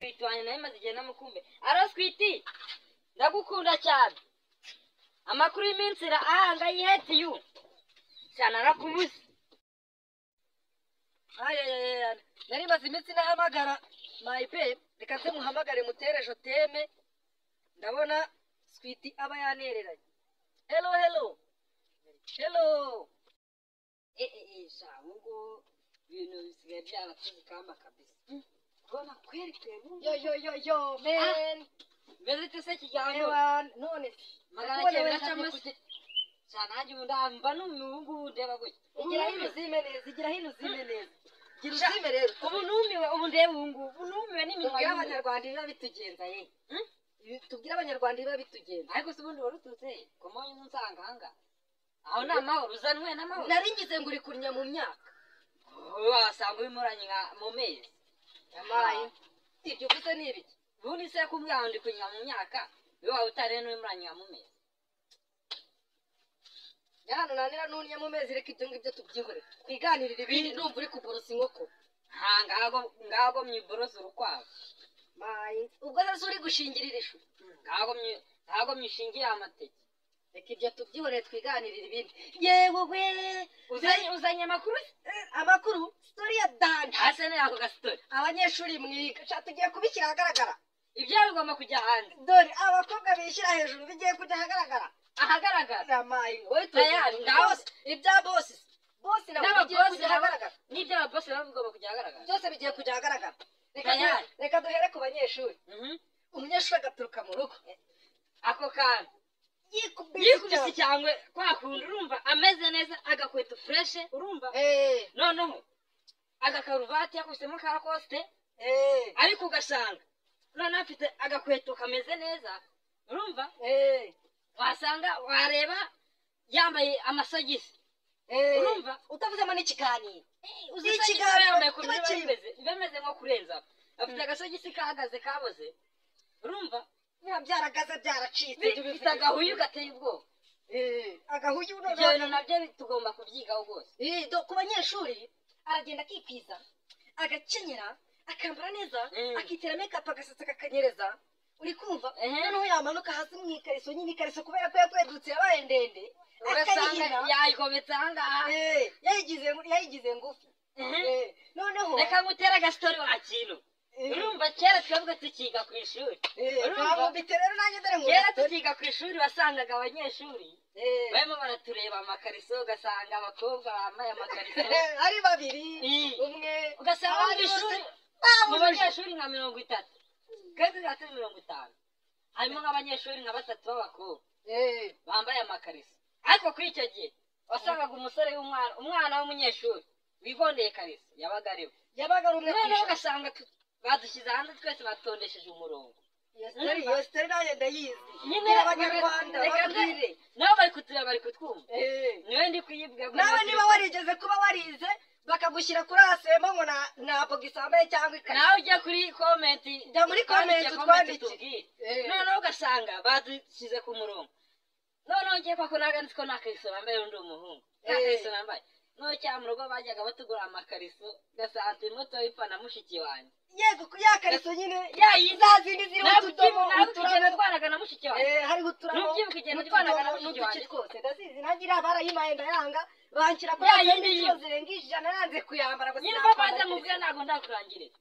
twitwanye nayo maze igihe namukumbe araswiti ndagukunda cyane amakuru y'iminsi ahanga yiheti yu cyane arakubuze nari maze iminsi nahamagara my babe reka nze muhamagare mutere joteme ndabona switi aba yanereranye hello shamugo ibintu bisigaye byarakoze kamba kabisa bona kwerekeye yo man Vezite se kijyano none magana cyenda cyamase cyane haje ndamba n'umuhungu ndeba gutya igira hino zimeneza gira uzime rero ubu numiwe ubu ndeba ubu numiwe n'iminwa y'abanyarwanda biba bitugenza ye tubwira abanyarwanda biba bitugenza ariko se ubundi warututse komonye unsanganga aho namahoro uzanwe namahoro naringize ngo uri kurnya mu myaka wasanga ubimuranye nka mu mezi yamaye ibyo gusa ni ibiki ubundi se kumbwira ndi kunya mu myaka biba utare n'ubimuranye nka mu mezi Yana nanira nuniye mu mezi reka ibyo ngibyo tubyihore twiganirira ibindi numva uri kuborosa inkoko ngago myiborosa urukwavu mayi ubwo se uri gushingirira ishu ngago myishingiye amateke reka ibyo tubyihore twiganirira ibindi yewe we uzanye amakuru story ya danje hase ne yako ga story abanyeshuri mwiga cha tugiye kubishyira ahagaragara ibyo bigomba kujya hanze dore abakobwa bishyira hejuru bigiye kujya ahagaragara mayi wowe tayari ibya boss nabo bigiye kujya ahagaragara n'ibyo boss nabo bigomba kujya ahagaragara byose bigiye kujya ahagaragara reka duhere ku banyeshuri umunyeshuri agaturuka mu rugo ako kana yikubise cyangwe kwakunda urumva ameze neza agakweto fresh urumva noneho agakaruvati yakubisemo ka koste ariko ugasanga none afite agakweto kameze neza urumva wasanga wareba yambaye amasogisi urumva utavuzemo n'ikiganiro ikiganiro yambaye ku bimeze nko kurenza afite agasogisi kahagaze kaboze urumva byaragaze byaracitse bifite agahuyu gateye ubwoba agahuyu ibyo nabyo tugomba kubyigaho rwose ku banyeshuri aragenda akikwiza agakenyera akambara neza akitera makeup agasatsi kakanyereza uri kumva noneho yamanuka hasi mu ikariso nyine ikariso kubera ko yakwedutse yabaye ndende ugasanga yayigometse ahangaha yayigize ngufi noneho reka ngutera agastori wakintu urumva kera twavuga tukiga ku ishuri kera tukiga ku ishuri wasangaga abanyeshuri barimo baratureba amakariso ugasanga abakobwa bambaye amakariso ari babiri umwe ugasanga mu banyeshuri nka 30 kandi gatatu 50 harimo nk'abanyeshuri nka 3 b'abakobwa bambaye amakariso ariko kuri icyo gihe wasangaga umusore umwana w'umunyeshuri wigondeye kariso yabaga ari umwe noneho ugasanga badushyize hanze twese batondesheje umurongo iyo story nayo ndayizi nyine abanyarwanda babwire nabo bari kutureba bari kutwumva niwe ndi kuyibwira nawe niba warigeze kuba warize bakagushyira kuri asema ngo ntabwo gisambaye cyangwa ikariso nawe ujya kuri comment jya muri comment utwandikire noneho ugasanga badushyize ku murongo noneho ngiye kwako naganditse ko nakariso bambaye undi umuhungu nakariso nambaye no cya mu rugo bajyaga batugura amakariso gasante moto y'ipana mushiki wanjye yego kuyakariso nyine yayizazindi ziri utudomo utugenda twanaga na mushiki wanjye hari uturamo n'ubyibuka igenda twanaga na mushiki wanjye twose ndazizi ntagira barayimaye ndayanga banshyira kuri yindi zirenga ijana nanze kuyambara nyine babanze mubwira ntabwo ndakurangirira